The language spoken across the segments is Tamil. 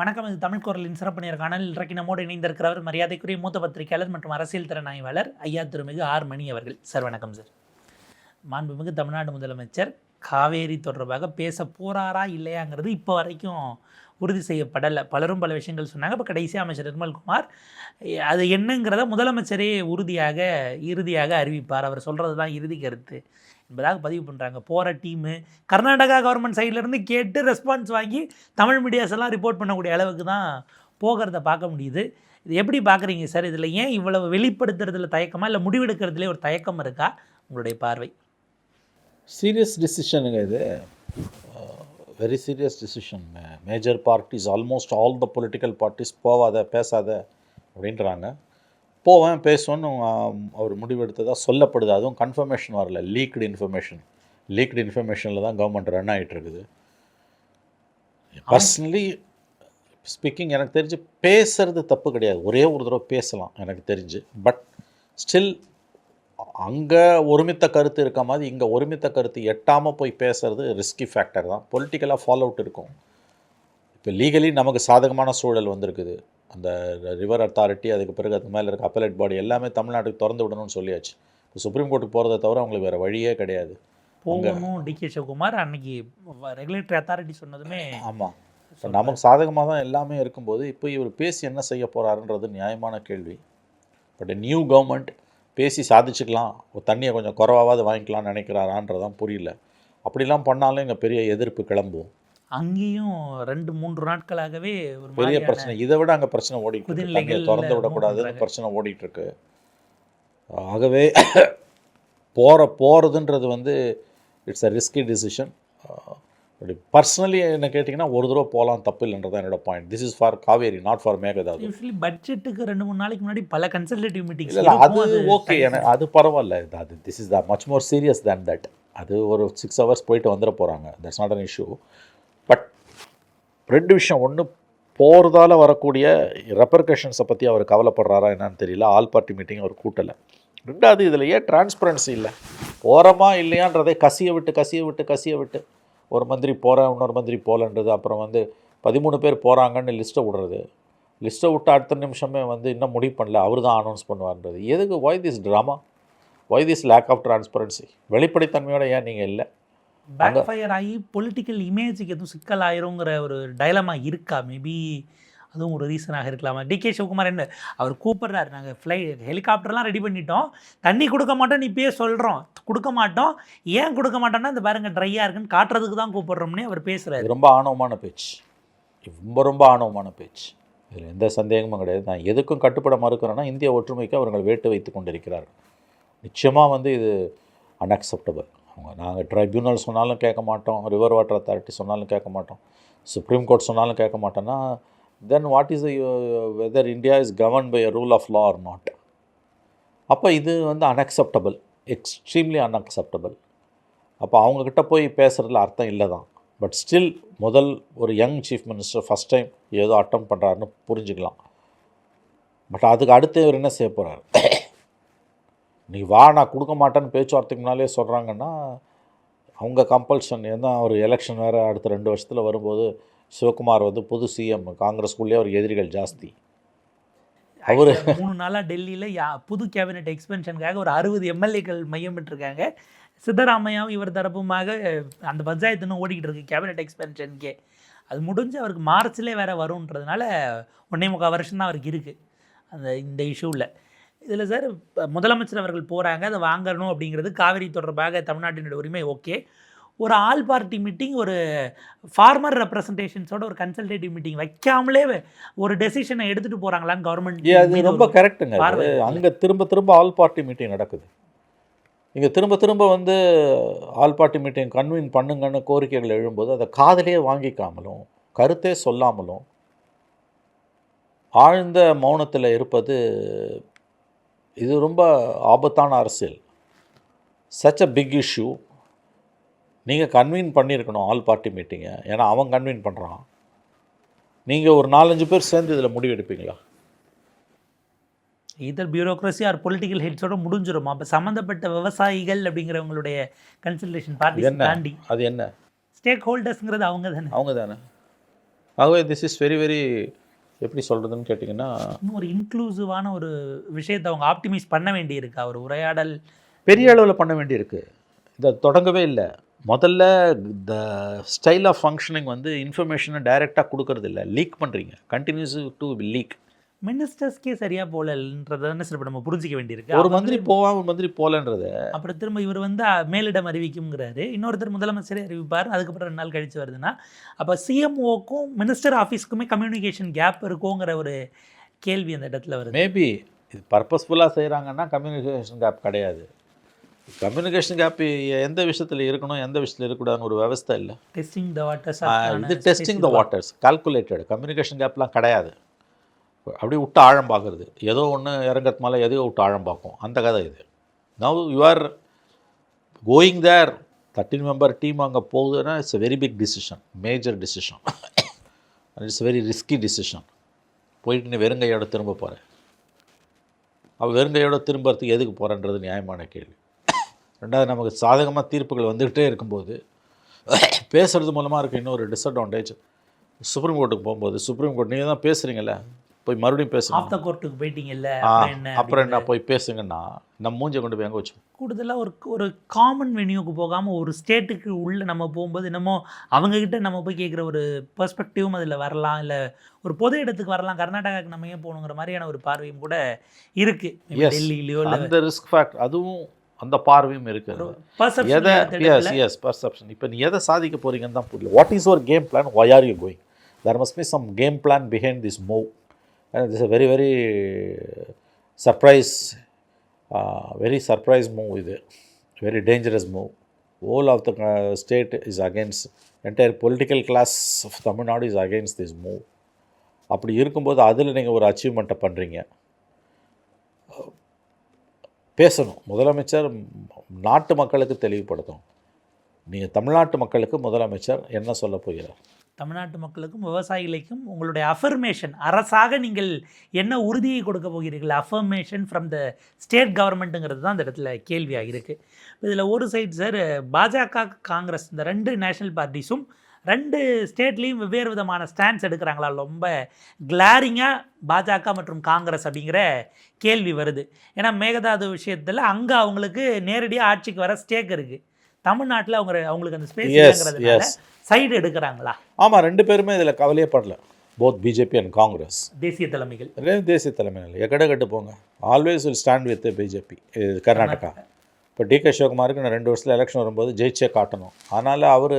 வணக்கம். இது தமிழ் குரலின் சிறப்பு நேர்காணல். இன்றைக்கு நம்மோடு இணைந்திருக்கிறவர் மரியாதைக்குரிய மூத்த பத்திரிகையாளர் மற்றும் அரசியல் திறனாய்வாளர் ஐயா திருமிகு ஆர் மணி அவர்கள். சார் வணக்கம். சார், மாண்புமிகு தமிழ்நாடு முதலமைச்சர் காவேரி தொடர்பாக பேச போறாரா இல்லையாங்கிறது இப்போ வரைக்கும் உறுதி செய்யப்படலை. பலரும் பல விஷயங்கள் சொன்னாங்க. இப்போ கடைசியாக அமைச்சர் நிர்மல்குமார் அது என்னங்கிறத முதலமைச்சரே இறுதியாக அறிவிப்பார், அவர் சொல்கிறது தான் இறுதி கருத்து என்பதாக பதிவு பண்ணுறாங்க. போகிற டீமு கர்நாடகா கவர்மெண்ட் சைட்லேருந்து கேட்டு ரெஸ்பான்ஸ் வாங்கி தமிழ் மீடியாஸ் எல்லாம் ரிப்போர்ட் பண்ணக்கூடிய அளவுக்கு தான் போகிறத பார்க்க முடியுது. இது எப்படி பார்க்குறீங்க சார்? இதில் ஏன் இவ்வளவு வெளிப்படுத்துறதுல தயக்கமா, இல்லை முடிவெடுக்கிறதுலே ஒரு தயக்கம் இருக்கா? உங்களுடைய பார்வை. சீரியஸ் டிசிஷனுங்க இது, very serious decision. Major parties, almost all the political parties போவாத பேசாத அப்படின்றாங்க. போவேன் பேசுவேன்னு அவர் முடிவெடுத்ததாக சொல்லப்படுது. அதுவும் கன்ஃபர்மேஷன் வரல, லீக்டு இன்ஃபர்மேஷனில் தான் கவர்மெண்ட் ரன் ஆகிட்டு இருக்குது. பர்சனலி ஸ்பீக்கிங், எனக்கு தெரிஞ்சு பேசுறது தப்பு கிடையாது. ஒரே ஒரு தடவை பேசலாம் எனக்கு தெரிஞ்சு. பட் ஸ்டில் அங்கே ஒருமித்த கருத்து இருக்க மாதிரி இங்கே ஒருமித்த கருத்து எட்டாமல் போய் பேசுறது ரிஸ்கி ஃபேக்டர் தான். பொலிட்டிக்கலாக ஃபாலோ அவுட் இருக்கும். இப்போ லீகலி நமக்கு சாதகமான சூழல் வந்திருக்குது. அந்த ரிவர் அத்தாரிட்டி, அதுக்கு பிறகு அதுக்கு மேலே இருக்க அப்பலேட் பாடி எல்லாமே தமிழ்நாட்டுக்கு திறந்து விடணும்னு சொல்லியாச்சு. இப்போ சுப்ரீம் கோர்ட்டுக்கு போகிறத தவிர அவங்களுக்கு வேறு வழியே கிடையாது. போகணும். டிகே சிவகுமார் அன்னைக்கு ரெகுலேட்டரி அத்தாரிட்டி சொன்னதுமே ஆமாம், இப்போ நமக்கு சாதகமாக தான் எல்லாமே இருக்கும்போது இப்போ இவர் பேசி என்ன செய்ய போகிறாருன்றது நியாயமான கேள்வி. பட் நியூ கவர்மெண்ட் பேசி சாதிச்சுக்கலாம், ஒரு தண்ணியை கொஞ்சம் குறைவாவது வாங்கிக்கலாம்னு நினைக்கிறாரான்றதான் புரியல. அப்படிலாம் பண்ணாலும் இங்கே பெரிய எதிர்ப்பு கிளம்பும். அங்கேயும் 2-3 நாட்களாகவே ஒரு பெரிய பிரச்சனை. இதை விட அங்கே பிரச்சனை ஓடிட்டு இருக்கு. தண்ணியை திறந்து விடக்கூடாதுன்னு பிரச்சனை ஓடிட்டுருக்கு. ஆகவே போகிறதுன்றது வந்து இட்ஸ் அ ரிஸ்கி டிசிஷன். அப்படி பர்சனலி என்ன கேட்டிங்கன்னா ஒரு தடவை போகலாம், தப்பு இல்லைன்றதான் என்னோட point. This is for Kaveri, not for Mekedatu. Usually பட்ஜெட்டுக்கு 2-3 நாளைக்கு முன்னாடி பல கன்சல்டேட்டிவ் மீட்டிங்ஸ் இல்லை, அது ஓகே, அது பரவாயில்ல. அது this is the much more serious than that. அது ஒரு 6 hours போயிட்டு வந்துட போகிறாங்க. That's not an issue. But 2 விஷயம். ஒன்று, போகிறதால வரக்கூடிய ரெப்பர்கஷன்ஸை பற்றி அவர் கவலைப்படுறாரா என்னன்னு தெரியல. ஆல் பார்ட்டி மீட்டிங் அவர் கூட்டலை. 2வது, இதில் ஏன் டிரான்ஸ்பரன்சி இல்லை? போகிறோமா இல்லையான்றதை கசிய விட்டு ஒரு மந்திரி போகிறேன், இன்னொரு மந்திரி போகலன்றது, அப்புறம் வந்து 13 பேர் போகிறாங்கன்னு லிஸ்ட்டை விடுறது. லிஸ்ட்டை விட்டு அடுத்த நிமிஷமே வந்து இன்னும் முடிவு பண்ணல, அவர் தான் அனௌன்ஸ் பண்ணுவார்ன்றது. எதுக்கு? Why this drama? Why this lack of transparency? வெளிப்படைத்தன்மையோட ஏன் நீங்கள் இல்லை? பேக் ஃபயர் ஆகி பொலிட்டிக்கல் இமேஜுக்கு எதுவும் சிக்கல் ஆயிருங்கிற ஒரு டைலமா இருக்கா? மேபி அதுவும் ஒரு ரீசனாக இருக்கலாமா? டிகே சிவகுமார் என்ன அவர் கூப்பிட்றாரு, நாங்கள் ஹெலிகாப்டர்லாம் ரெடி பண்ணிட்டோம், தண்ணி கொடுக்க மாட்டோம், இப்பயே சொல்கிறோம் கொடுக்க மாட்டோம். ஏன் கொடுக்க மாட்டோம்னா இந்த பாருங்க ட்ரையாக இருக்குன்னு காட்டுறதுக்கு தான் கூப்பிட்றோம்னே அவர் பேசுகிறாரு. ரொம்ப ஆணவமான பேச்சு, ரொம்ப ஆணவமான பேச்சு. இதில் எந்த சந்தேகமும் கிடையாது. நான் எதுக்கும் கட்டுப்பட மறுக்கிறேன்னா இந்திய ஒற்றுமைக்கு அவர்கள் வேட்டு வைத்து கொண்டிருக்கிறார்கள். நிச்சயமாக வந்து இது அன்அக்செப்டபிள். நாங்கள் ட்ரைபியூனல் சொன்னாலும் கேட்க மாட்டோம், ரிவர் வாட்டர் அத்தாரிட்டி சொன்னாலும் கேட்க மாட்டோம், சுப்ரீம் கோர்ட் சொன்னாலும் கேட்க மாட்டோன்னா then what is whether India is govern by a rule of law or not? அப்போ இது வந்து அன்அக்செப்டபிள், எக்ஸ்ட்ரீம்லி அன்அக்செப்டபிள். அப்போ அவங்கக்கிட்ட போய் பேசுகிறதுல அர்த்தம் இல்லை தான். பட் ஸ்டில் ஒரு young chief minister first time ஏதோ அட்டம் பண்ணுறாருன்னு புரிஞ்சுக்கலாம். பட் அதுக்கு அடுத்து இவர் என்ன செய்ய போகிறார்? நீ வா, நான் கொடுக்க மாட்டேன்னு பேச்சுவார்த்தைக்கு முன்னாலே சொல்கிறாங்கன்னா அவங்க கம்பல்ஷன். ஏன்னா ஒரு எலெக்ஷன் வேறு அடுத்த 2 வருஷத்தில் வரும்போது சிவகுமார் வந்து புது சிஎம், காங்கிரஸ்குள்ளேயே ஒரு எதிரிகள் ஜாஸ்தி. அவர் 3 நாளாக டெல்லியில் புது கேபினெட் எக்ஸ்பென்ஷனுக்காக ஒரு 60 எம்எல்ஏக்கள் மையம் பெற்றிருக்காங்க. சித்தராமையாவும் இவர் தரப்புமாக அந்த பஞ்சாயத்து இன்னும் ஓடிக்கிட்டு இருக்கு கேபினெட் எக்ஸ்பென்ஷனுக்கே. அது முடிஞ்சு அவருக்கு மார்ச்லேயே வேறு வரும்ன்றதுனால 1.25 வருஷம் தான் அவருக்கு இருக்குது இந்த இஷ்யூவில். இதில் சார், முதலமைச்சர் அவர்கள் போகிறாங்க, அதை வாங்கணும் அப்படிங்கிறது காவிரி தொடர்பாக தமிழ்நாட்டினுடைய உரிமை. ஓகே, ஒரு ஆல் பார்ட்டி மீட்டிங், ஒரு ஃபார்மர் ரெப்ரசன்டேஷன்ஸோட ஒரு கன்சல்டேட்டிவ் மீட்டிங் வைக்காமலே ஒரு டெசிஷனை எடுத்துகிட்டு போகிறாங்களான்னு கவர்மெண்ட். அது ரொம்ப கரெக்டுங்க. அங்கே திரும்ப ஆல் பார்ட்டி மீட்டிங் நடக்குது. இங்கே திரும்ப வந்து ஆல் பார்ட்டி மீட்டிங் கன்வீன் பண்ணுங்கன்னு கோரிக்கைகள் எழும்போது அதை காதலே வாங்கிக்காமலும் கருத்தே சொல்லாமலும் ஆழ்ந்த மௌனத்தில் இருப்பது, இது ரொம்ப ஆபத்தான அரசியல். Such a big issue. நீங்கள் கன்வீன் பண்ணியிருக்கணும் ஆல் பார்ட்டி மீட்டிங்கை. ஏன்னா அவன் கன்வீன் பண்ணுறான். நீங்கள் ஒரு 4-5 பேர் சேர்ந்து இதில் முடிவெடுப்பீங்களா? இதர் பியூரோக்ரஸி ஆர் பொலிட்டிக்கல் ஹெட்ஸோட முடிஞ்சிடும். அப்போ சம்மந்தப்பட்ட விவசாயிகள் அப்படிங்கிறவங்களுடைய கன்சல்டேஷன் பார்ட்டி தாண்டி அது என்ன ஸ்டேக் ஹோல்டர்ஸ்ங்கிறது அவங்க தானே. ஆகவே திஸ் இஸ் வெரி வெரி எப்படி சொல்கிறதுன்னு கேட்டிங்கன்னா, இன்னும் ஒரு இன்க்ளூசிவான ஒரு விஷயத்தை அவங்க ஆப்டிமைஸ் பண்ண வேண்டியிருக்கா ஒரு உரையாடல் பெரிய அளவில் பண்ண வேண்டியிருக்கு. இதை தொடங்கவே இல்லை. முதல்ல த ஸ்டைல் ஆஃப் ஃபங்க்ஷனிங் வந்து இன்ஃபர்மேஷனை டைரெக்டாக கொடுக்கறது இல்லை, லீக் பண்ணுறீங்க. Continues to league. மினிஸ்டர்ஸ்க்கே சரியா போகலன்றதை சார் இப்போ நம்ம புரிஞ்சிக்க வேண்டியிருக்கு. ஒரு மந்திரி போவான், ஒரு மந்திரி போகலன்றத. அப்புறம் திரும்ப இவர் வந்து மேலிடம் அறிவிக்கும்ங்கிறாரு, இன்னொருத்தர் முதலமைச்சரே அறிவிப்பார், அதுக்கப்புறம் 2 நாள் கழிச்சு வருதுன்னா, அப்போ சிஎம்ஓக்கும் மினிஸ்டர் ஆஃபீஸ்க்குமே கம்யூனிகேஷன் கேப் இருக்குங்கிற ஒரு கேள்வி அந்த இடத்துல வருது. மேபி இது பர்பஸ்ஃபுல்லாக செய்கிறாங்கன்னா கம்யூனிகேஷன் கேப் கிடையாது. கம்யூனிகேஷன் கேப் எந்த விஷயத்தில் இருக்கணும், எந்த விஷயத்தில் இருக்கக்கூடாதுன்னு ஒரு விவஸ்தை இல்லை. டெஸ்டிங் த வாட்டர்ஸ், இது testing the waters, calculated. Communication கேப்லாம் கிடையாது. அப்படியே விட்டு ஆழம் பார்க்குறது, ஏதோ ஒன்று இறங்கிறது மேலே எதையோ விட்டு ஆழம் பார்க்கும், அந்த கதை இது. Now you are going there, 13 member team அங்கே போகுதுன்னா it's a very big decision, major decision, it's very risky decision. போயிட்டு நீ வெறுங்கையோட திரும்ப போகிறேன். அவள் வெறுங்கையோட திரும்புறதுக்கு எதுக்கு போகிறன்றது நியாயமான கேள்வி. ரெண்டாவது, நமக்கு சாதகமாக தீர்ப்புகள் வந்துக்கிட்டே இருக்கும்போது பேசுகிறது மூலமாக இருக்க இன்னொரு டிஸ்அட்வான்டேஜ், சுப்ரீம் கோர்ட்டுக்கு போகும்போது சுப்ரீம் கோர்ட் நீங்கள் தான் பேசுகிறீங்களே, போய் மறுபடியும் பேசுங்க. ஆஃப் த கோர்ட்டுக்கு போயிட்டீங்கல்ல, அப்புறம் என்ன போய் பேசுங்கன்னா நம்ம மூஞ்சை கொண்டு போய் எங்கே வச்சு. கூடுதலாக ஒரு காமன் வென்யூக்கு போகாமல் ஒரு ஸ்டேட்டுக்கு உள்ளே நம்ம போகும்போது என்னமோ அவங்கக்கிட்ட நம்ம போய் கேட்குற ஒரு பெர்ஸ்பெக்டிவும் அதில் வரலாம், இல்லை ஒரு பொது இடத்துக்கு வரலாம், கர்நாடகாவுக்கு நம்ம ஏன் போகணுங்கிற மாதிரியான ஒரு பார்வையும் கூட இருக்குது டெல்லியிலையோ. அந்த ரிஸ்க் ஃபேக்டர் அதுவும் அந்த பார்வையும் இருக்குது. எதை பர்செப்ஷன். இப்போ நீ எதை சாதிக்க போகிறீங்கன்னு தான் புரியல. What is your game plan, why are you going? There must be some game plan behind this move. And this is a very very very surprise move. இது very dangerous move. Whole of the state is against, entire political class of Tamil Nadu is against this move. அப்படி இருக்கும்போது அதில் நீங்கள் ஒரு அச்சீவ்மெண்ட்டை பண்ணுறீங்க. பேசணும் முதலமைச்சர், நாட்டு மக்களுக்கு தெளிவுபடுத்தணும். நீங்கள் தமிழ்நாட்டு மக்களுக்கு முதலமைச்சர் என்ன சொல்ல போகிறார்? தமிழ்நாட்டு மக்களுக்கும் விவசாயிகளுக்கும் உங்களுடைய அஃபர்மேஷன், அரசாக நீங்கள் என்ன உறுதியை கொடுக்க போகிறீர்கள், அஃபர்மேஷன் ஃப்ரம் த ஸ்டேட் கவர்மெண்ட்டுங்கிறது தான் இந்த இடத்துல கேள்வியாக இருக்குது. இதில் ஒரு சைடு சார் பாஜக, காங்கிரஸ், இந்த 2 நேஷ்னல் பார்ட்டிஸும் 2 ஸ்டேட்லேயும் வெவ்வேறு விதமான ஸ்டாண்ட்ஸ் எடுக்கிறாங்களா? ரொம்ப கிளாரிங்காக பாஜக மற்றும் காங்கிரஸ் அப்படிங்கிற கேள்வி வருது. ஏன்னா மேகதாது விஷயத்தில் அங்கே அவங்களுக்கு நேரடியாக ஆட்சிக்கு வர ஸ்டேக் இருக்குது, தமிழ்நாட்டில் அவங்களுக்கு அந்த ஸ்பேஸ் இல்லைங்கிறதுனால சைடு எடுக்கிறாங்களா? ஆமாம், 2 பேருமே இதில் கவலையே படல. Both BJP and Congress. தேசிய தலைமைகள், தேசிய தலைமைகள் எக்கடக்கட்டு போங்க, always will stand with BJP. Karnataka இப்போ டிகே சிவகுமாருக்கு நான் 2 வருஷத்தில் எலெக்ஷன் வரும்போது ஜெயிச்சே காட்டணும். அதனால் அவர்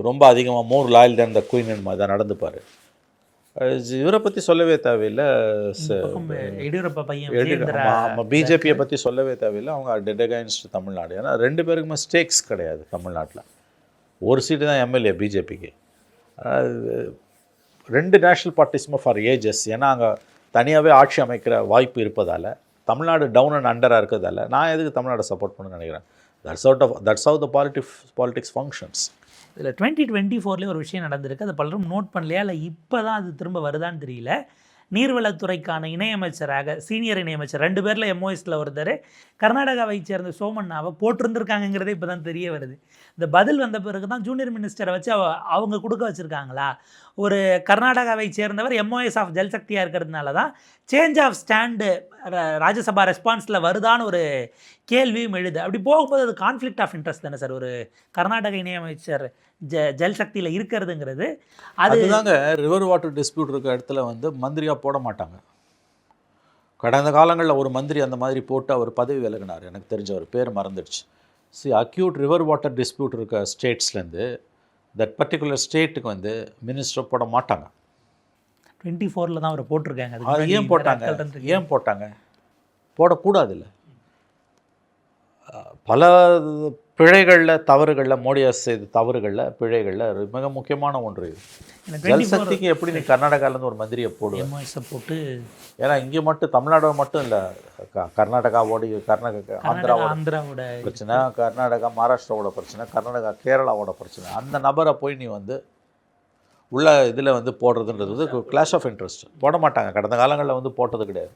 ரொம்ப அதிகமாக மோர் லாயல் தேன் த குயின் மாதிரி தான் நடந்துப்பார். இவரை பற்றி சொல்லவே தேவையில்லை. எடியூரப்பா பையன் பிஜேபியை பற்றி சொல்லவே தேவையில்லை. அவங்க டெட் அகைன்ஸ்ட் தமிழ்நாடு. ஏன்னா 2 பேருக்குமே ஸ்டேக்ஸ் கிடையாது தமிழ்நாட்டில். ஒரு சீட்டு தான் எம்எல்ஏ பிஜேபிக்கு. 2 நேஷ்னல் பார்ட்டிஸுமே ஃபார் ஏஜஸ். ஏன்னா அங்கே தனியாகவே ஆட்சி அமைக்கிற வாய்ப்பு இருப்பதால், தமிழ்நாடு டவுன் அண்ட் அண்டராக இருக்கிறதால நான் எதுக்கு தமிழ்நாடு சப்போர்ட் பண்ணணும்னு நினைக்கிறேன். That's how the politics functions. இதில் 2024 ஒரு விஷயம் நடந்திருக்கு, அதை பலரும் நோட் பண்ணலையா, இல்லை இப்போ தான் அது திரும்ப வருதான்னு தெரியல. நீர்வளத்துறைக்கான இணையமைச்சராக சீனியர் இணையமைச்சர் 2 பேரில் எம்ஓஎஸில் ஒருத்தர் கர்நாடகாவை சேர்ந்த சோமண்ணாவை போட்டிருந்துருக்காங்கிறதே இப்போ தான் தெரிய வருது. இந்த பதில் வந்த பிறகு தான் ஜூனியர் மினிஸ்டரை வச்சு அவங்க கொடுக்க வச்சுருக்காங்களா? ஒரு கர்நாடகாவை சேர்ந்தவர் எம்ஓஎஸ் ஆஃப் ஜல்சக்தியாக இருக்கிறதுனால தான் சேஞ்ச் ஆஃப் ஸ்டாண்டு ராஜ்யசபா ரெஸ்பான்ஸில் வருதான்னு ஒரு கேள்வியும் எழுது. அப்படி போகும்போது அது கான்ஃப்ளிக்ட் ஆஃப் இன்ட்ரெஸ்ட் தானே சார் ஒரு கர்நாடக இணையமைச்சர் ஜல்சக்தியில் இருக்கிறதுங்கிறது. அதுதாங்க ரிவர் வாட்டர் டிஸ்பியூட் இருக்க இடத்துல வந்து மந்திரியாக போட மாட்டாங்க. கடந்த காலங்களில் ஒரு மந்திரி அந்த மாதிரி போட்டு அவர் பதவி விலகினார், எனக்கு தெரிஞ்ச ஒரு பேர் மறந்துடுச்சு. அக்யூட் ரிவர் வாட்டர் டிஸ்பியூட் இருக்க ஸ்டேட்ஸ்லேருந்து தட் பர்டிகுலர் ஸ்டேட்டுக்கு வந்து மினிஸ்டர் போட மாட்டாங்க. 24 தான் அவரை போட்டிருக்காங்க. அது ஏன் போட்டாங்க? போடக்கூடாது. இல்லை, பல பிழைகளில் தவறுகளில் மோடி அரசு செய்த தவறுகளில் பிழைகளில் மிக முக்கியமான ஒன்று இது. ஜல்சக்திக்கு எப்படி நீ கர்நாடகாவிலேருந்து ஒரு மந்திரியை போட்டு, ஏன்னா இங்கே மட்டும் தமிழ்நாடு மட்டும் இல்லை, கர்நாடகாவோட ஆந்திராவோட பிரச்சனை, கர்நாடகா மகாராஷ்டிராவோட பிரச்சனை, கர்நாடகா கேரளாவோட பிரச்சனை. அந்த நபரை போய் நீ வந்து உள்ள இதில் வந்து போடுறதுன்றது வந்து கிளாஷ் ஆஃப் இன்ட்ரெஸ்ட். போட மாட்டாங்க. கடந்த காலங்களில் வந்து போட்டது கிடையாது.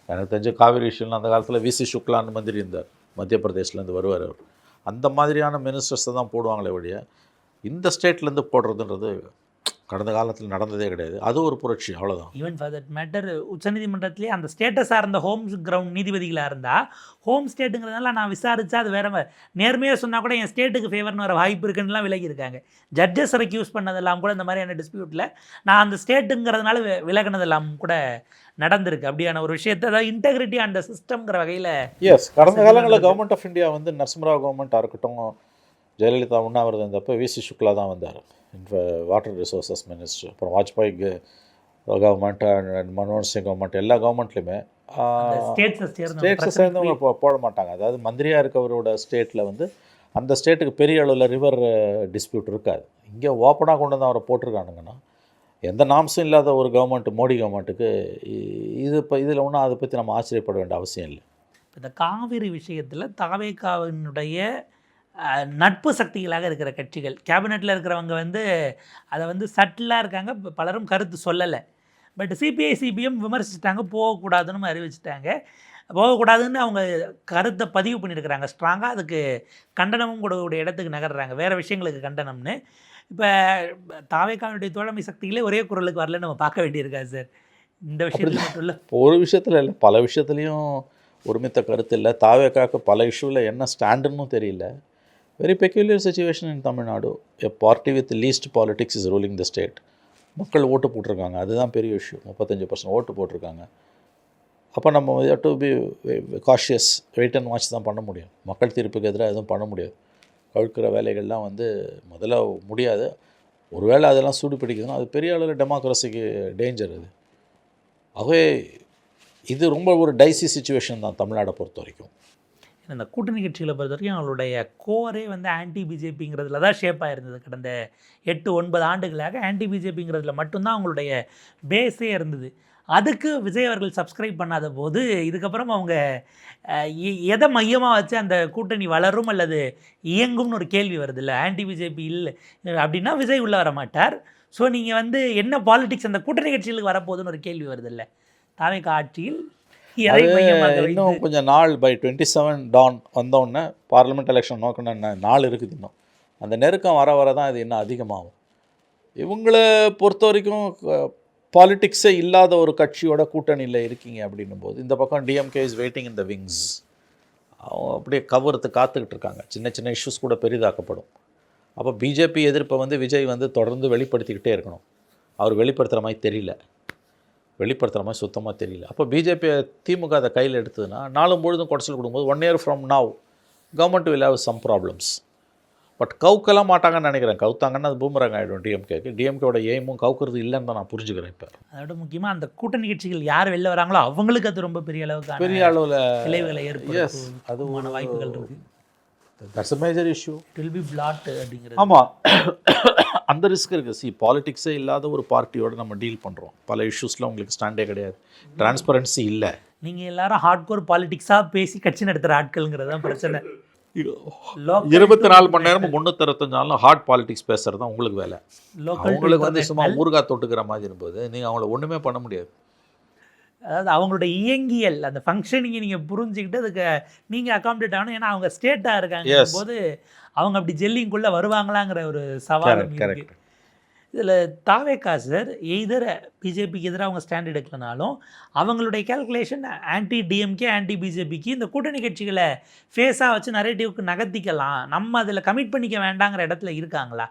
எனக்கு தெரிஞ்ச காவிரி இஷ்யூன்னு அந்த காலத்தில் விசி சுக்லான்னு மந்திரி இருந்தார், மத்திய பிரதேஷ்லேருந்து வருவார் அவர். அந்த மாதிரியான மினிஸ்டர்ஸை தான் போடுவாங்களே ஒழிய இந்த ஸ்டேட்லேருந்து போடுறதுன்றது கடந்த காலத்தில் நடந்ததே கிடையாது. அது ஒரு புரட்சி, அவ்வளோதான். ஈவன் ஃபார் தட் மேட்டர் உச்சநீதிமன்றத்திலே அந்த ஸ்டேட்டஸாக இருந்த ஹோம் கிரவுண்ட் நீதிபதிகளாக இருந்தால் ஹோம் ஸ்டேட்டுங்கிறதுனால நான் விசாரித்தா அது வேற நேர்மையாக சொன்னால் கூட என் ஸ்டேட்டுக்கு ஃபேவர்னு வர வாய்ப்பு இருக்குன்னுலாம் விலகி இருக்காங்க. ஜட்ஜஸ் ரெக்யூஸ் பண்ணதெல்லாம் கூட இந்த மாதிரியான டிஸ்பியூட்டில் நான் அந்த ஸ்டேட்டுங்கிறதுனால விலகினதெல்லாம் கூட நடந்திருக்கு. அப்படியான ஒரு விஷயத்தை அதாவது இன்டெகிரிட்டி அந்த சிஸ்டம்ங்கிற வகையில் எஸ், கடந்த காலங்களில் கவர்மெண்ட் ஆஃப் இந்தியா வந்து நரசிம்மராவ் கவர்மென்ட்டாக இருக்கட்டும், ஜெயலலிதா உண்ணாவிரதம் இருந்தப்போ விசி சுக்லா தான் வந்தார், வாட்டர் ரிசோர்ஸஸ் மினிஸ்டர். அப்புறம் வாஜ்பாய் கவர்மெண்ட் அண்ட் மன்மோகன் சிங் கவர்மெண்ட், எல்லா கவர்மெண்ட்லையுமே ஸ்டேட்ஸை சேர்ந்தவங்க போட மாட்டாங்க. அதாவது மந்திரியாக இருக்கவரோட ஸ்டேட்டில் வந்து அந்த ஸ்டேட்டுக்கு பெரிய அளவில் ரிவர் டிஸ்பியூட் இருக்காது. இங்கே ஓப்பனாக கொண்டு வந்து அவரை போட்டிருக்கானுங்கன்னா எந்த நாம்ஸும் இல்லாத ஒரு கவர்மெண்ட், மோடி கவர்மெண்ட்டுக்கு இது இப்போ இதில் ஒன்றும் அதை பற்றி நம்ம ஆச்சரியப்பட வேண்டிய அவசியம் இல்லை. இந்த காவிரி விஷயத்தில் தாவேகாவினுடைய நட்பு சக்திகளாக இருக்கிற கட்சிகள், கேபினெட்டில் இருக்கிறவங்க வந்து அதை வந்து சட்டிலாக இருக்காங்க, பலரும் கருத்து சொல்லலை. பட் சிபிஐ சிபிஎம் விமர்சிச்சிட்டாங்க, போகக்கூடாதுன்னு அறிவிச்சிட்டாங்க. போகக்கூடாதுன்னு அவங்க கருத்தை பதிவு பண்ணியிருக்கிறாங்க ஸ்ட்ராங்காக. அதுக்கு கண்டனமும் கூடக்கூடிய இடத்துக்கு நகர்றாங்க, வேறு விஷயங்களுக்கு கண்டனம்னு. இப்போ தாவேகாவினுடைய தோழமை சக்திகளே ஒரே குரலுக்கு வரலன்னு நம்ம பார்க்க வேண்டியிருக்காது சார். இந்த விஷயத்தில் மட்டும் இல்லை, ஒரு விஷயத்தில் இல்லை, பல விஷயத்துலையும் ஒருமித்த கருத்து இல்லை. தாவேகாவுக்கு பல இஷ்யூவில் என்ன ஸ்டாண்டுன்னு தெரியல. Very peculiar situation in Tamil Nadu. A party with least politics is ruling the state. மக்கள் ஓட்டு போட்டிருக்காங்க, அதுதான் பெரிய இஷ்யூ. 35% ஓட்டு போட்டிருக்காங்க. அப்போ நம்ம to be cautious, wait and watch தான் பண்ண முடியும். மக்கள் தீர்ப்புக்கு எதிராக எதுவும் பண்ண முடியாது. கழுக்கிற வேலைகள்லாம் வந்து முதல்ல முடியாது. ஒருவேளை அதெல்லாம் சூடு பிடிக்குதுன்னா அது பெரிய அளவில் டெமோக்ரஸிக்கு டேஞ்சர். அது ஆகவே இது ரொம்ப ஒரு டைசி சிச்சுவேஷன் தான் தமிழ்நாடை பொறுத்த வரைக்கும். இந்த கூட்டணி கட்சிகளை பொறுத்த வரைக்கும் அவங்களுடைய கோரே வந்து ஆன்டி பிஜேபிங்கிறதுல தான் ஷேப் ஆகிருந்தது. கடந்த 8-9 ஆண்டுகளாக ஆன்டி பிஜேபிங்கிறதுல மட்டும்தான் அவங்களுடைய பேஸே இருந்தது. அதுக்கு விஜய் அவர்கள் சப்ஸ்கிரைப் பண்ணாத போது இதுக்கப்புறம் அவங்க எதை மையமாக வச்சு அந்த கூட்டணி வளரும் அல்லது இயங்கும்னு ஒரு கேள்வி வருது இல்லை. ஆன்டி பிஜேபி இல்லை அப்படின்னா விஜய் உள்ளே வர மாட்டார். ஸோ நீங்கள் வந்து என்ன பாலிடிக்ஸ் அந்த கூட்டணி கட்சிகளுக்கு வரப்போகுதுன்னு ஒரு கேள்வி வருது இல்லை. தாவேகா ஆட்சியில் இன்னும் கொஞ்சம் நாள் பை 27 டான் வந்தோடனே பார்லிமெண்ட் எலெக்ஷன் நோக்கணும்னு நாள் இருக்குது. இன்னும் அந்த நெருக்கம் வர வர தான் இது இன்னும் அதிகமாகும். இவங்களை பொறுத்த வரைக்கும் பாலிட்டிக்ஸே இல்லாத ஒரு கட்சியோட கூட்டணியில் இருக்கீங்க அப்படின்னும் போது இந்த பக்கம் DMK is waiting in the wings. அவங்க அப்படியே கவர்த்து காத்துக்கிட்டு இருக்காங்க. சின்ன சின்ன இஷ்யூஸ் கூட பெரிதாக்கப்படும். அப்போ பிஜேபி எதிர்ப்பை வந்து விஜய் வந்து தொடர்ந்து வெளிப்படுத்திக்கிட்டே இருக்கணும். அவர் வெளிப்படுத்துகிற மாதிரி தெரியல, வெளிப்படுத்துகிற மாதிரி சுத்தமாக தெரியல. அப்போ பிஜேபி திமுக அதை கையில் எடுத்ததுன்னா நாளும் பொழுதும் குடைச்சல் கொடுக்கும்போது 1 year from now government will have some problems. But கவுக்கெல்லாம் மாட்டாங்கன்னு நினைக்கிறேன். கவுத்தாங்கன்னா அது பூமராங் ஆகிடும் டிஎம்கேக்கு. டிஎம்கேவோட எய்மும் கவுக்கிறது இல்லைன்னு தான் நான் புரிஞ்சுக்கிறேன். இப்போ அதோட முக்கியமாக அந்த கூட்டணி கட்சிகள் யார் வெளில வராங்களோ அவங்களுக்கு அது ரொம்ப பெரிய அளவுக்கு பெரிய அளவில் விளைவுகளை ஏற்படும். அதுமான வாய்ப்புகள் இருக்குது. That's a major issue. It will be blot அப்படிங்கிறது. ஆமாம், அந்த ரிஸ்க் இருக்குது. பாலிட்டிக்ஸே இல்லாத ஒரு பார்ட்டியோடு நம்ம டீல் பண்ணுறோம். பல இஷ்யூஸில் உங்களுக்கு ஸ்டாண்டே கிடையாது, டிரான்ஸ்பரன்சி இல்லை. நீங்கள் எல்லாரும் ஹார்ட்கோர் பாலிட்டிக்ஸாக பேசி கட்சி நடத்துகிற ஆட்கள்ங்கிறது தான் பிரச்சனை. 24 மணி நேரமும் 365 நாளும் ஹார்ட் பாலிட்டிக்ஸ் பேசுகிறது தான் உங்களுக்கு வேலை. அவங்களுக்கு வந்து சும்மா ஊறுகாய் தொட்டுக்கிற மாதிரி இருக்கும்போது நீங்கள் அவங்கள ஒன்றுமே பண்ண முடியாது. அதாவது அவங்களோட இயங்கியல் அந்த ஃபங்க்ஷனிங்கை நீங்கள் புரிஞ்சுக்கிட்டு அதுக்கு நீங்கள் அகாமடேட் ஆகணும். ஏன்னா அவங்க ஸ்டேட்டாக இருக்காங்க போது அவங்க அப்படி ஜெல்லிங்குள்ளே வருவாங்களாங்கிற ஒரு சவால் இருக்குது. இதில் தாவேகா சார் எய்தர் பிஜேபிக்கு எதிராக அவங்க ஸ்டாண்ட் எடுக்கலனாலும் அவங்களுடைய கேல்குலேஷன் ஆன்டி டிஎம்கே ஆன்டி பிஜேபிக்கு இந்த கூட்டணி கட்சிகளை ஃபேஸாக வச்சு நரேட்டிவ்க்கு நகர்த்திக்கலாம், நம்ம அதில் கமிட் பண்ணிக்க வேண்டாங்கிற இடத்துல இருக்காங்களா?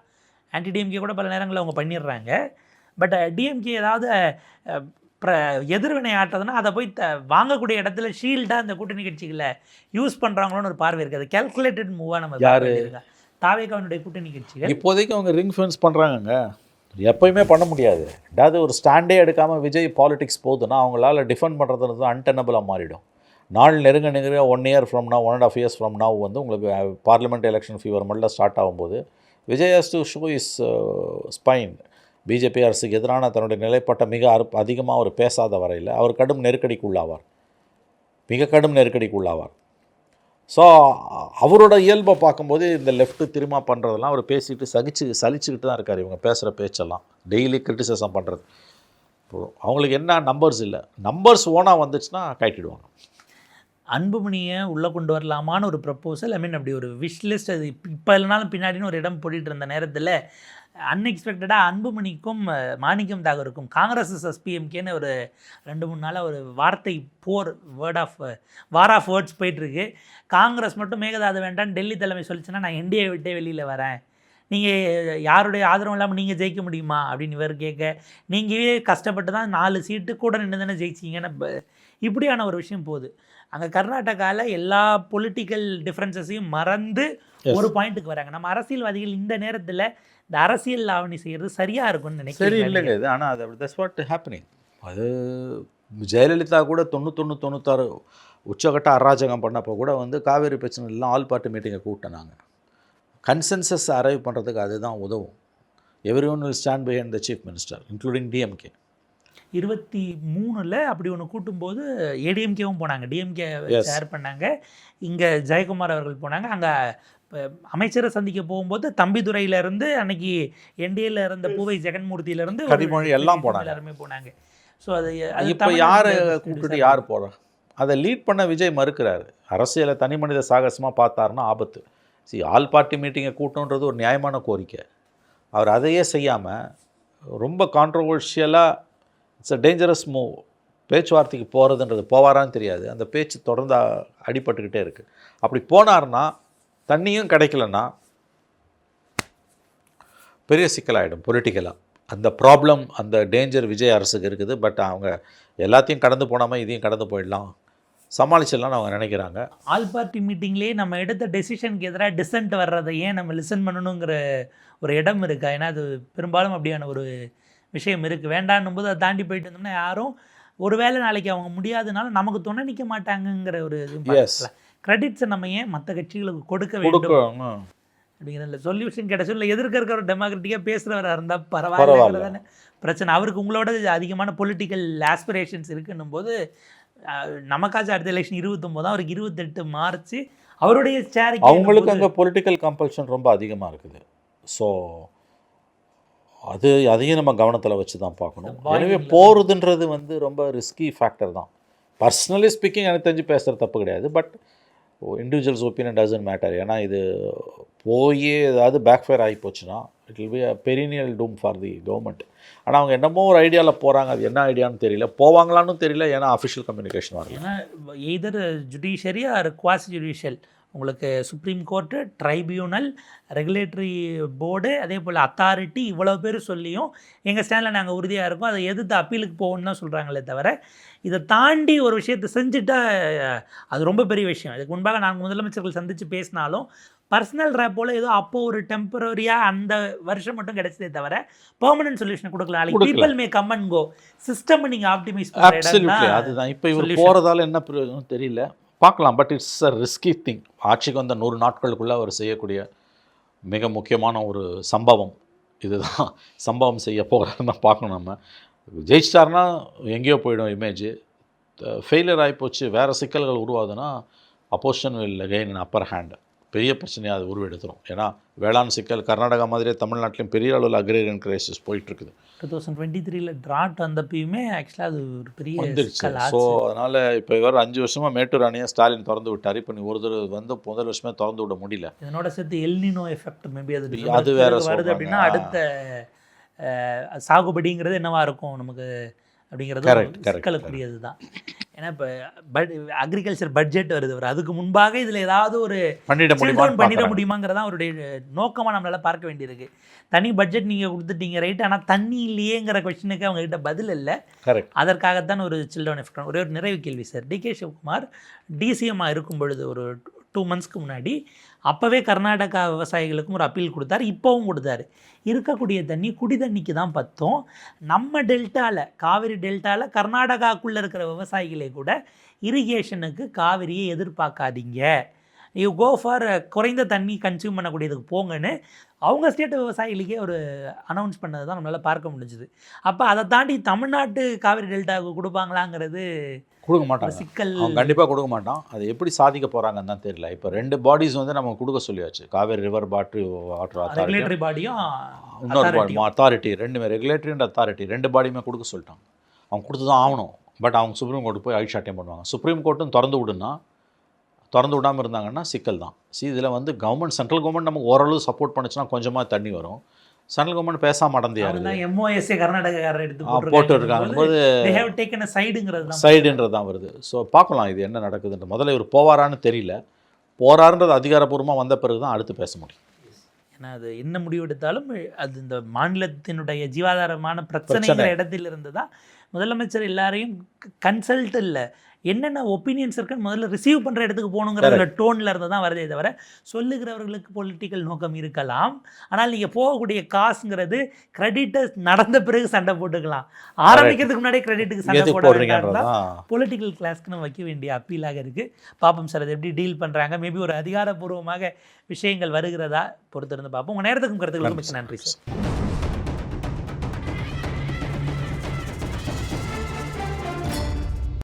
ஆன்டி டிஎம்கே கூட பல நேரங்களில் அவங்க பண்ணிடுறாங்க. பட் டிஎம்கே ஏதாவது எதிர்வினை ஆட்டுறதுன்னா அதை போய் வாங்கக்கூடிய இடத்துல ஷீல்டாக இந்த கூட்டணி கட்சிகளை யூஸ் பண்ணுறாங்களோன்னு ஒரு பார்வை இருக்குது. கேல்குலேட்டட் மூவாக நம்ம பார்க்க தாவேகாவினுடைய கூட்டணி கட்சிகள் இப்போதைக்கு அவங்க ரிங் ஃபென்ஸ் பண்ணுறாங்க. எப்போயுமே பண்ண முடியாது. அதாவது ஒரு ஸ்டாண்டே எடுக்காமல் விஜய் பாலிடிக்ஸ் போகுதுன்னா அவங்களால டிஃபெண்ட் பண்ணுறது அன்டெனபிளாக மாறிடும். நாள் நெருங்க 1 year from now 1.5 years from now வந்து உங்களுக்கு பார்லிமெண்ட் எலெக்ஷன் ஃபீவர் மட்டும் ஸ்டார்ட் ஆகும்போது Vijay has to show is spine. BJP அரசுக்கு எதிரான தன்னுடைய நிலைப்பாட்டை மிக அதிகமாக அவர் பேசாத வரையில் அவர் கடும் நெருக்கடிக்கு உள்ளாவார், மிக கடும் நெருக்கடிக்கு உள்ளாவார். ஸோ அவரோட இயல்பை பார்க்கும்போது இந்த லெஃப்ட்டு திரும்ப பண்ணுறதெல்லாம் அவர் பேசிட்டு சலிச்சுக்கிட்டு தான் இருக்கார். இவங்க பேசுகிற பேச்செல்லாம் டெய்லி கிரிட்டிசிசம் பண்ணுறது. இப்போது அவங்களுக்கு என்ன நம்பர்ஸ் இல்லை, நம்பர்ஸ் ஓனாக வந்துச்சுன்னா கைட்டிடுவாங்க. அன்புமணியை உள்ளே கொண்டு வரலாமான்னு ஒரு ப்ரப்போசல், அப்படி ஒரு விஷ் லிஸ்ட், அது இப்போ இல்லைனாலும் பின்னாடின்னு ஒரு இடம் போட்டுட்டு இருந்த நேரத்தில் அன்எக்ஸ்பெக்டடாக அன்புமணிக்கும் மாணிக்கம் தாகூருக்கும் காங்கிரஸ் எஸ்பிஎம்கேன்னு ஒரு 2-3 நாளாக ஒரு வார்த்தை போர், வார் ஆஃப் வேர்ட்ஸ் போயிட்டுருக்கு. காங்கிரஸ் மட்டும் மேகதாது வேண்டான்னு டெல்லி தலைமை சொல்லிச்சுன்னா நான் என்டிஏ விட்டே வெளியில் வரேன், நீங்கள் யாருடைய ஆதரவும் இல்லாமல் நீங்கள் ஜெயிக்க முடியுமா அப்படின்னு இவர் கேட்க, நீங்களே கஷ்டப்பட்டு தான் 4 சீட்டு கூட நின்று தானே ஜெயிச்சிங்கன்னு இப்படியான ஒரு விஷயம் போகுது. அங்கே கர்நாடகாவில் எல்லா பொலிட்டிக்கல் டிஃப்ரென்சஸையும் மறந்து ஒரு பாயிண்ட்டுக்கு வராங்க. நம்ம அரசியல்வாதிகள் இந்த நேரத்தில் இந்த அரசியல் லாவணி செய்கிறது சரியாக இருக்கும்னு நினைக்கிறேன். சரி இல்லைங்க இது, ஆனால் அது தட்ஸ் வாட் ஹேப்பனிங். அது ஜெயலலிதா கூட 96 உச்சகட்ட அராஜகம் பண்ணப்போ கூட வந்து காவேரி பிரச்சனை எல்லாம் ஆல் பார்ட்டி மீட்டிங்கை கூட்டினாங்க. கன்சென்சஸ் அரைவ் பண்ணுறதுக்கு அதுதான் உதவும். Every one will stand behind the chief minister including DMK. 23 அப்படி ஒன்று கூட்டும்போது ஏடிஎம்கேவும் போனாங்க, டிஎம்கே ஷேர் பண்ணாங்க, இங்கே ஜெயக்குமார் அவர்கள் போனாங்க. அங்கே அமைச்சரை சந்திக்க போகும்போது தம்பிதுரையிலேருந்து அன்னைக்கு என்டிஏல இருந்த பூவை ஜெகன்மூர்த்தியிலேருந்து கனிமொழி எல்லாம் போனாங்க, எல்லாருமே போனாங்க. ஸோ அது இப்போ யார் கூப்பிட்டு யார் போகிறா? அதை லீட் பண்ண விஜய் மறுக்கிறாரு. அரசியலை தனி மனித சாகசமாக பார்த்தாருன்னா ஆபத்து. ஆல் பார்ட்டி மீட்டிங்கை கூட்டணுன்றது ஒரு நியாயமான கோரிக்கை. அவர் அதையே செய்யாமல் ரொம்ப கான்ட்ரவர்ஷியலாக இட்ஸ் அ டேஞ்சரஸ் மூவ். பேச்சுவார்த்தைக்கு போகிறதுன்றது போவாரான்னு தெரியாது, அந்த பேச்சு தொடர்ந்து அடிபட்டுக்கிட்டே இருக்குது. அப்படி போனார்னா தண்ணியும் கிடைக்கலன்னா பெரிய சிக்கலாகிடும் பொலிட்டிக்கலாக. அந்த ப்ராப்ளம், அந்த டேஞ்சர் விஜய் அரசுக்கு இருக்குது. பட் அவங்க எல்லாத்தையும் கடந்து போனாமல் இதையும் கடந்து போயிடலாம், சமாளிச்சிடலாம்னு அவங்க நினைக்கிறாங்க. ஆல் பார்ட்டி மீட்டிங்லேயே நம்ம எடுத்த டெசிஷனுக்கு எதிராக டிசன்ட் வர்றதை ஏன் நம்ம லிசன் பண்ணணுங்கிற ஒரு இடம் இருக்கா? ஏன்னா அது பெரும்பாலும் அப்படியான ஒரு விஷயம் இருக்குது. வேண்டான்னும் போது அதை தாண்டி போயிட்டு இருந்தோம்னா யாரும் ஒருவேளை நாளைக்கு அவங்க முடியாதனால நமக்கு துணை நிற்க மாட்டாங்கங்கிற ஒரு கிரெடிட்ஸை நம்ம ஏன் மற்ற கட்சிகளுக்கு கொடுக்க வேண்டும் அப்படிங்கிற சொல்யூஷன் கிடைச்சோம். இல்லை எதிர்க்க ஒரு டெமோக்ராட்டிக்காக பேசுகிறவராக இருந்தால் பரவாயில்லைங்கிறதானே பிரச்சனை. அவருக்கு உங்களோட அதிகமான பொலிட்டிக்கல் ஆஸ்பிரேஷன்ஸ் இருக்குன்னும் போது நமக்காச்சும் அடுத்த எலெக்ஷன் 29 தான், அவருக்கு 28 மார்ச் அவருடைய சேரிங். அவங்களுக்கு அங்கே பொலிட்டிக்கல் கம்பல்ஷன் ரொம்ப அதிகமாக இருக்குது. ஸோ அதையும் நம்ம கவனத்தில் வச்சு தான் பார்க்கணும். எனவே போகிறதுன்றது வந்து ரொம்ப ரிஸ்கி ஃபேக்டர் தான். பர்சனலி ஸ்பீக்கிங் எனக்கு தெரிஞ்சு பேசுகிறது தப்பு கிடையாது, but individuals opinion doesn't matter. ஏன்னா இது போய் ஏதாவது பேக்ஃபயர் ஆகி போச்சுன்னா it will be a perennial doom for the government. ஆனால் அவங்க என்னமோ ஒரு ஐடியாவில் போகிறாங்க, அது என்ன ஐடியான்னு தெரியல, போவாங்களான்னு தெரியல, ஏன்னா அஃபிஷியல் கம்யூனிகேஷன் வரல. ஏன்னா either judiciary or quasi judicial, உங்களுக்கு supreme court, tribunal, regulatory board, அதே போல் அத்தாரிட்டி, இவ்வளோ பேர் சொல்லியும் எங்கள் ஸ்டாண்டில் நாங்கள் உறுதியாக இருக்கோம், அதை எதிர்த்து அப்பீலுக்கு போகணுன்னு தான் சொல்கிறாங்களே தவிர இதை தாண்டி ஒரு விஷயத்தை செஞ்சுட்டா அது ரொம்ப பெரிய விஷயம். இதுக்கு முன்பாக நாங்கள் முதலமைச்சர்கள் சந்தித்து பேசினாலும் பர்சனல் ரேப்போல் ஏதோ அப்போது ஒரு டெம்பரரியாக அந்த வருஷம் மட்டும் கிடைச்சதே தவிர பெர்மனன்ட் சொல்யூஷன் கொடுக்கல. People may come and go, system நீங்கள் ஆப்டிமைஸ் பண்ணுறது அதுதான். இப்போ இவர் போகிறதால என்ன பிரயோஜனம் தெரியல, பார்க்கலாம். But it's a risky thing. ஆட்சிக்கு வந்த 100 நாட்களுக்குள்ளே அவர் செய்யக்கூடிய மிக முக்கியமான ஒரு சம்பவம் இதுதான். சம்பவம் செய்ய போகிறாருன்னு தான் பார்க்கணும். நம்ம ஜெயிச்சிட்டாருன்னா எங்கேயோ போயிடும் இமேஜ், ஃபெயிலியர் ஆகிப்போச்சு, வேறு சிக்கல்கள் உருவாகுதுன்னா opposition will gain an upper hand. பெரிய பிரச்சனையாக அது உருவெடுத்துரும். ஏன்னா வேளாண் சிக்கல் கர்நாடகா மாதிரியே தமிழ்நாட்டிலையும் பெரிய அளவில் அக்ரேரியன் கிரைசிஸ் போயிட்டுருக்குது. 2023 ட்ராட் வந்தப்பயுமே ஆக்சுவலாக அது ஒரு பெரிய வந்துருச்சு. ஸோ அதனால் இப்போ இவர் 5 வருஷமாக மேட்டூர் அணையை ஸ்டாலின் திறந்து விட்டார். இப்போ நீ ஒரு தடவை வந்து முதல் வருஷமே திறந்து விட முடியல. இதனோட சேர்த்து எல்னினோ எஃபெக்ட் மேபி அது வேறு வருது அப்படின்னா அடுத்த சாகுபடிங்கிறது என்னவா இருக்கும் நமக்கு அப்படிங்கிறது சிக்கலுக்குரியது தான். ஏன்னா இப்போ அக்ரிகல்ச்சர் பட்ஜெட் வருது, அதுக்கு முன்பாக இதில் ஏதாவது ஒரு பண்ணிட முடியுமாங்கிறதான் அவருடைய நோக்கமாக நம்மளால் பார்க்க வேண்டியிருக்கு. தனி பட்ஜெட் நீங்கள் கொடுத்துட்டீங்க ரைட், ஆனால் தண்ணி இல்லையேங்கிற கொஸ்டினுக்கு அவங்ககிட்ட பதில் இல்லை. அதற்காகத்தான் ஒரு சில்ட்ரன் எஃபெக்ட். ஒரே ஒரு நிறைவு கேள்வி சார். டிகே சிவகுமார் டிசிஎம்மாக இருக்கும் பொழுது ஒரு 2 மந்த்ஸ்க்கு முன்னாடி அப்போவே கர்நாடகா விவசாயிகளுக்கும் ஒரு அப்பீல் கொடுத்தாரு, இப்போவும் கொடுத்தாரு. இருக்கக்கூடிய தண்ணி குடி தண்ணிக்கு தான் பத்தும். நம்ம டெல்டாவில், காவிரி டெல்டாவில் கர்நாடகாக்குள்ளே இருக்கிற விவசாயிகளே கூட இரிகேஷனுக்கு காவிரியை எதிர்பார்க்காதீங்க, யூ கோ ஃபார் குறைந்த தண்ணி கன்சியூம் பண்ணக்கூடியதுக்கு போங்கன்னு அவங்க ஸ்டேட் விவசாயிகளுக்கே ஒரு அனௌன்ஸ் பண்ணது தான் நம்மளால் பார்க்க முடிஞ்சுது. அப்போ அதை தாண்டி தமிழ்நாட்டு காவிரி டெல்டாவுக்கு கொடுப்பாங்களாங்கிறது கொடுக்க மாட்டாங்க, சிக்கல். அவங்க கண்டிப்பாக கொடுக்க மாட்டான். அது எப்படி சாதிக்க போகிறாங்கன்னு தான் தெரியல. இப்போ 2 பாடிஸ் வந்து நம்ம கொடுக்க சொல்லியாச்சு, காவேரி ரிவர் வாட்டர் ரெகுலேட்டரி பாடியும் இன்னொரு அத்தாரிட்டி, 2 ரெகுலேட்டரி அண்ட் அத்தாரிட்டி 2 பாடியுமே கொடுக்க சொல்லிட்டாங்க. அவங்க கொடுத்து தான் ஆகணும். பட் அவங்க சுப்ரீம் கோர்ட்டு போய் ஐட் அட்டெண்ட் பண்ணுவாங்க. சுப்ரீம் கோர்ட்டும் திறந்து விடுன்னா திறந்து விடாமல் இருந்தாங்கன்னா சிக்கல் தான். இதில் வந்து கவர்மெண்ட், சென்ட்ரல் கவர்மெண்ட் நமக்கு ஓரளவு சப்போர்ட் பண்ணுச்சுன்னா கொஞ்சமாக தண்ணி வரும். சென்ட்ரல் கவர்மெண்ட் பேசாம அடந்தியாரு எம்ஓஎஸ்ஏ கர்நாடகாரர் எடுத்து போட்டுருக்காங்க போது they have taken a sideங்கிறது தான் சைடுன்றது தான் வருது. ஸோ பார்க்கலாம் இது என்ன நடக்குதுன்ற. முதல்ல இவர் போவாரான்னு தெரியல, போறாருன்றது அதிகாரப்பூர்வமாக வந்த பிறகு தான் அடுத்து பேச முடியும். ஏன்னா அது என்ன முடிவெடுத்தாலும் அது இந்த மாநிலத்தினுடைய ஜீவாதாரமான பிரச்சனைங்கிற இடத்துல இருந்து தான் முதலமைச்சர் எல்லாரையும் கன்சல்ட் இல்லை, என்னென்ன ஒப்பீனியன்ஸ் இருக்குன்னு முதல்ல ரிசீவ் பண்ணுற இடத்துக்கு போகணுங்கிற டோனில் இருந்து தான் வருதே தவிர சொல்லுகிறவர்களுக்கு பொலிட்டிக்கல் நோக்கம் இருக்கலாம். ஆனால் நீங்கள் போகக்கூடிய காசுங்கிறது கிரெடிட்டர்ஸ் நடந்த பிறகு சண்டை போட்டுக்கலாம், ஆரம்பிக்கிறதுக்கு முன்னாடியே கிரெடிட்டுக்கு சண்டை போடுறீங்கன்னா பொலிட்டிக்கல் கிளாஸ்க்கு நம்ம வைக்க வேண்டிய அப்பீலாக இருக்குது. பார்ப்போம் சார் அது எப்படி டீல் பண்ணுறாங்க. மேபி ஒரு அதிகாரப்பூர்வமாக விஷயங்கள் வருகிறதா பொறுத்திருந்து பார்ப்போம். உங்கள் நேரத்துக்கும் கருத்துக்களுக்கும் மிக்க நன்றி சார்.